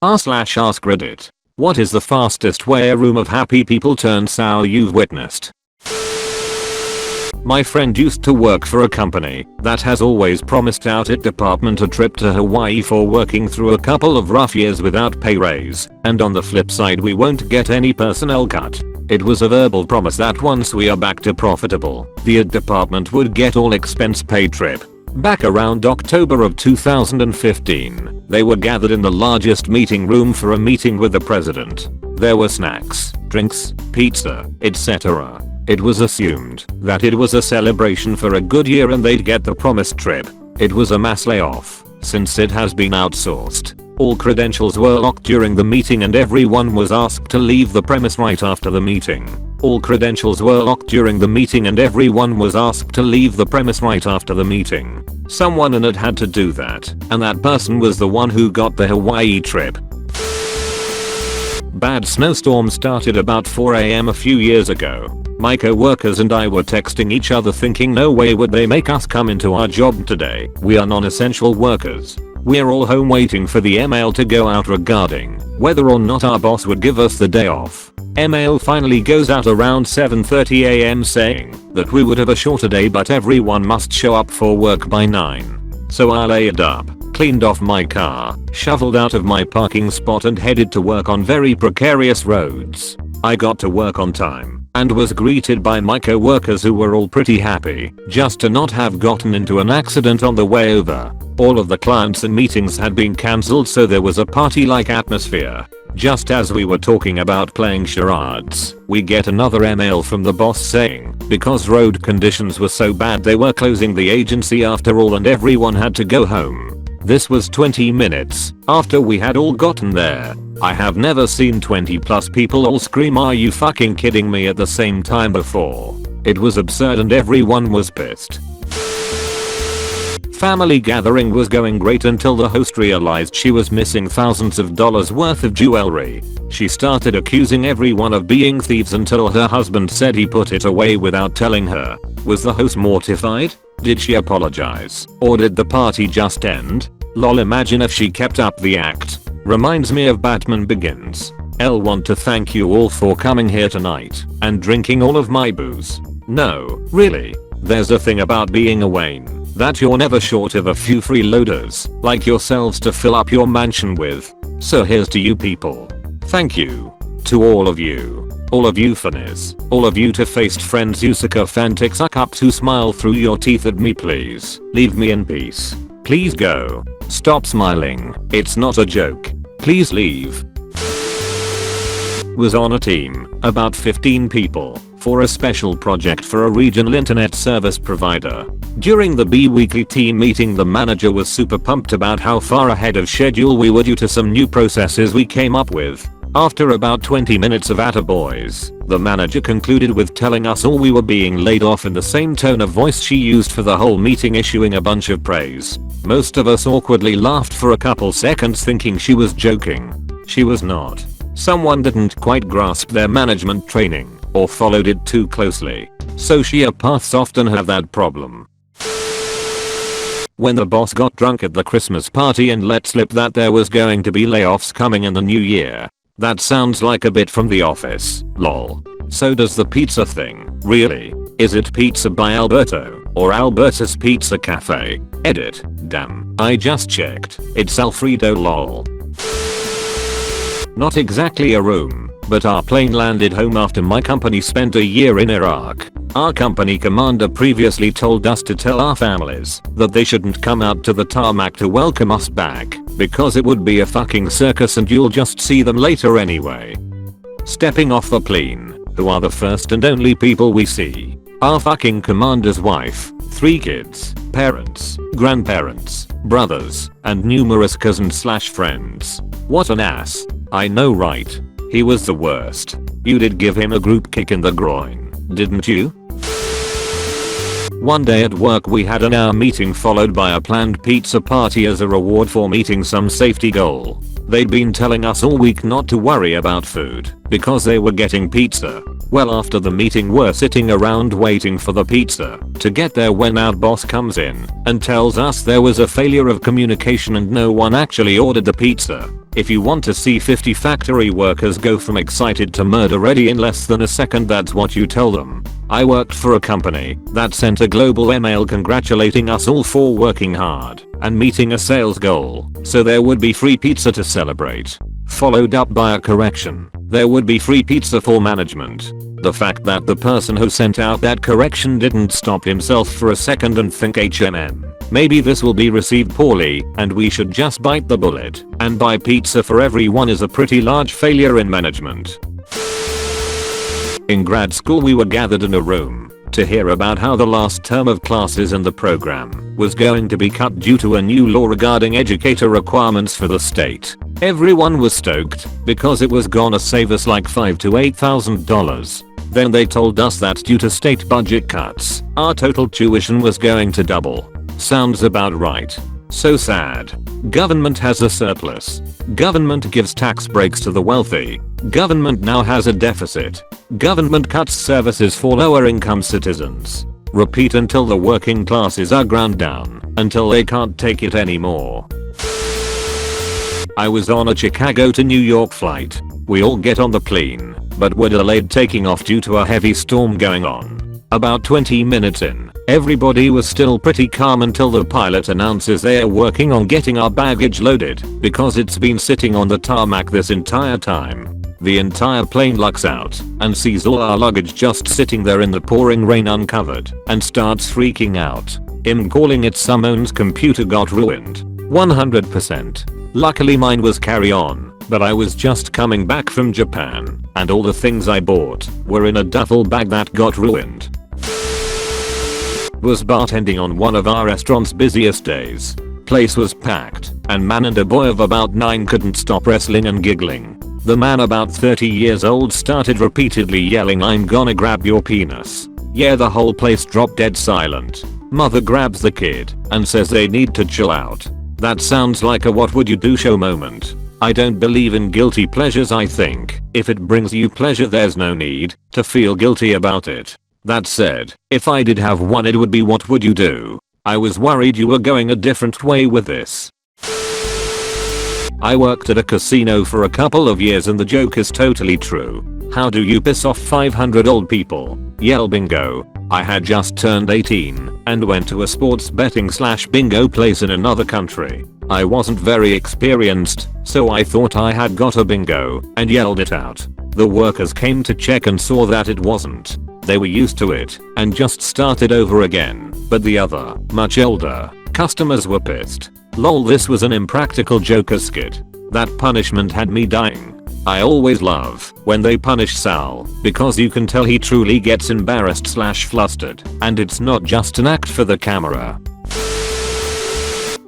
r/AskReddit. What is the fastest way a room of happy people turns sour you've witnessed? My friend used to work for a company that has always promised out its department a trip to Hawaii for working through a couple of rough years without pay raise, and on the flip side we won't get any personnel cut. It was a verbal promise that once we are back to profitable, the department would get all expense paid trip. Back around October of 2015, they were gathered in the largest meeting room for a meeting with the president. There were snacks, drinks, pizza, etc. It was assumed that it was a celebration for a good year and they'd get the promised trip. It was a mass layoff, since it has been outsourced. All credentials were locked during the meeting and everyone was asked to leave the premise right after the meeting. All credentials were locked during the meeting and everyone was asked to leave the premise right after the meeting. Someone in it had to do that, and that person was the one who got the Hawaii trip. Bad snowstorm started about 4 AM a few years ago. My co-workers and I were texting each other thinking no way would they make us come into our job today. We are non-essential workers. We're all home waiting for the email to go out regarding whether or not our boss would give us the day off. Email finally goes out around 7:30 AM saying that we would have a shorter day but everyone must show up for work by 9. So I layered up, cleaned off my car, shoveled out of my parking spot and headed to work on very precarious roads. I got to work on time and was greeted by my co-workers who were all pretty happy just to not have gotten into an accident on the way over. All of the clients and meetings had been cancelled so there was a party-like atmosphere. Just as we were talking about playing charades, we get another email from the boss saying because road conditions were so bad they were closing the agency after all and everyone had to go home. This was 20 minutes after we had all gotten there. I have never seen 20+ people all scream "Are you fucking kidding me?" at the same time before. It was absurd and everyone was pissed. Family gathering was going great until the host realized she was missing thousands of dollars worth of jewelry. She started accusing everyone of being thieves until her husband said he put it away without telling her. Was the host mortified? Did she apologize? Or did the party just end? Lol, imagine if she kept up the act. Reminds me of Batman Begins. I'll want to thank you all for coming here tonight and drinking all of my booze. No, really. There's a thing about being a Wayne that you're never short of a few freeloaders like yourselves to fill up your mansion with. So here's to you people. Thank you. To all of you. All of you funnies. All of you two-faced friends you sycophantic suck up to smile through your teeth at me please. Leave me in peace. Please go. Stop smiling. It's not a joke. Please leave. Was on a team, about 15 people, for a special project for a regional internet service provider. During the bi-weekly team meeting the manager was super pumped about how far ahead of schedule we were due to some new processes we came up with. After about 20 minutes of attaboys, the manager concluded with telling us all we were being laid off in the same tone of voice she used for the whole meeting, issuing a bunch of praise. Most of us awkwardly laughed for a couple seconds thinking she was joking. She was not. Someone didn't quite grasp their management training or followed it too closely. Sociopaths often have that problem. When the boss got drunk at the Christmas party and let slip that there was going to be layoffs coming in the new year. That sounds like a bit from The Office, lol. So does the pizza thing, really? Is it Pizza by Alberto or Alberta's Pizza Cafe? Edit. Damn, I just checked. It's Alfredo lol. Not exactly a room, but our plane landed home after my company spent a year in Iraq. Our company commander previously told us to tell our families that they shouldn't come out to the tarmac to welcome us back because it would be a fucking circus and you'll just see them later anyway. Stepping off the plane, who are the first and only people we see? Our fucking commander's wife, 3 kids, parents, grandparents, brothers, and numerous cousins/friends. What an ass. I know, right? He was the worst. You did give him a group kick in the groin, didn't you? One day at work we had an hour meeting followed by a planned pizza party as a reward for meeting some safety goal. They'd been telling us all week not to worry about food because they were getting pizza. Well, after the meeting we're sitting around waiting for the pizza to get there when our boss comes in and tells us there was a failure of communication and no one actually ordered the pizza. If you want to see 50 factory workers go from excited to murder ready in less than a second, that's what you tell them. I worked for a company that sent a global email congratulating us all for working hard and meeting a sales goal, so there would be free pizza to celebrate. Followed up by a correction. There would be free pizza for management. The fact that the person who sent out that correction didn't stop himself for a second and think maybe this will be received poorly and we should just bite the bullet and buy pizza for everyone is a pretty large failure in management. In grad school we were gathered in a room to hear about how the last term of classes in the program was going to be cut due to a new law regarding educator requirements for the state. Everyone was stoked because it was gonna save us like $5,000 to $8,000. Then they told us that due to state budget cuts, our total tuition was going to double. Sounds about right. So sad. Government has a surplus. Government gives tax breaks to the wealthy. Government now has a deficit. Government cuts services for lower income citizens. Repeat until the working classes are ground down, until they can't take it anymore. I was on a Chicago to New York flight. We all get on the plane, but were delayed taking off due to a heavy storm going on. About 20 minutes in, everybody was still pretty calm until the pilot announces they are working on getting our baggage loaded because it's been sitting on the tarmac this entire time. The entire plane lucks out and sees all our luggage just sitting there in the pouring rain uncovered and starts freaking out. Him calling it someone's computer got ruined. 100%. Luckily mine was carry on, but I was just coming back from Japan and all the things I bought were in a duffel bag that got ruined. Was bartending on one of our restaurant's busiest days. Place was packed and man and a boy of about 9 couldn't stop wrestling and giggling. The man about 30 years old started repeatedly yelling, "I'm gonna grab your penis." Yeah, the whole place dropped dead silent. Mother grabs the kid and says they need to chill out. That sounds like a what would you do show moment. I don't believe in guilty pleasures. I think if it brings you pleasure there's no need to feel guilty about it. That said, if I did have one it would be what would you do? I was worried you were going a different way with this. I worked at a casino for a couple of years and the joke is totally true. How do you piss off 500 old people? Yell bingo. I had just turned 18 and went to a sports betting / bingo place in another country. I wasn't very experienced, so I thought I had got a bingo and yelled it out. The workers came to check and saw that it wasn't. They were used to it and just started over again, but the other, much older, customers were pissed. Lol, this was an impractical Joker skit. That punishment had me dying. I always love when they punish Sal because you can tell he truly gets embarrassed / flustered and it's not just an act for the camera.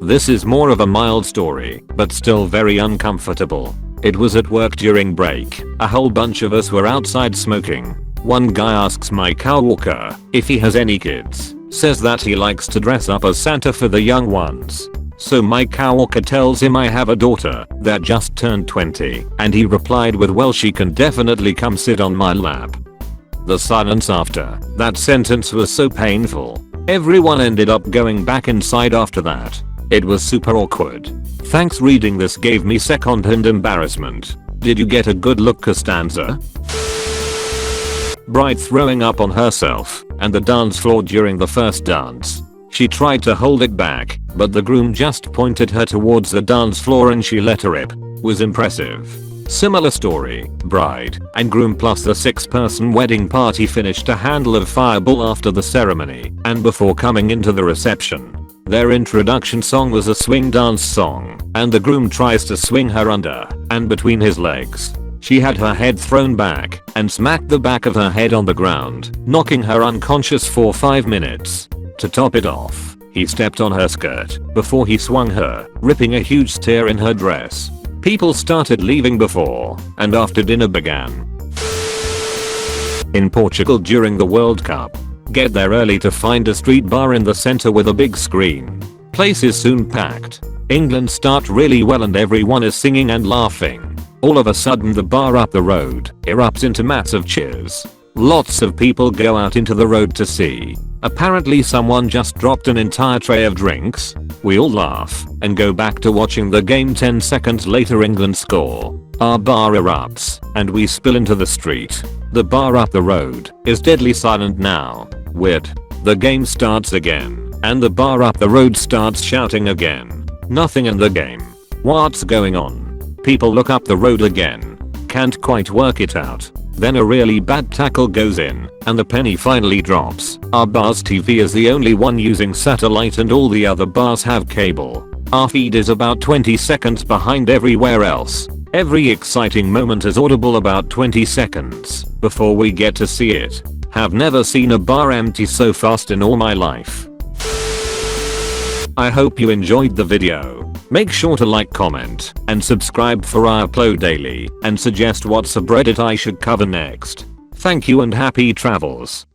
This is more of a mild story, but still very uncomfortable. It was at work during break. A whole bunch of us were outside smoking. One guy asks my coworker if he has any kids. Says that he likes to dress up as Santa for the young ones. So my coworker tells him I have a daughter that just turned 20 and he replied with, well, she can definitely come sit on my lap. The silence after that sentence was so painful. Everyone ended up going back inside after that. It was super awkward. Thanks, reading this gave me second-hand embarrassment. Did you get a good look, Costanza? Bride throwing up on herself and the dance floor during the first dance. She tried to hold it back, but the groom just pointed her towards the dance floor and she let her rip. Was impressive. Similar story, bride and groom plus the 6-person wedding party finished a handle of Fireball after the ceremony and before coming into the reception. Their introduction song was a swing dance song and the groom tries to swing her under and between his legs. She had her head thrown back and smacked the back of her head on the ground, knocking her unconscious for 5 minutes. To top it off, he stepped on her skirt before he swung her, ripping a huge tear in her dress. People started leaving before and after dinner began. In Portugal during the World Cup, get there early to find a street bar in the center with a big screen. Place is soon packed. England start really well and everyone is singing and laughing. All of a sudden the bar up the road erupts into massive cheers. Lots of people go out into the road to see. Apparently someone just dropped an entire tray of drinks. We all laugh and go back to watching the game. 10 seconds later England score. Our bar erupts and we spill into the street. The bar up the road is deadly silent now. Weird. The game starts again and the bar up the road starts shouting again. Nothing in the game. What's going on? People look up the road again. Can't quite work it out. Then a really bad tackle goes in and the penny finally drops. Our bar's TV is the only one using satellite and all the other bars have cable. Our feed is about 20 seconds behind everywhere else. Every exciting moment is audible about 20 seconds before we get to see it. Have never seen a bar empty so fast in all my life. I hope you enjoyed the video. Make sure to like, comment, and subscribe for I upload daily and suggest what subreddit I should cover next. Thank you and happy travels.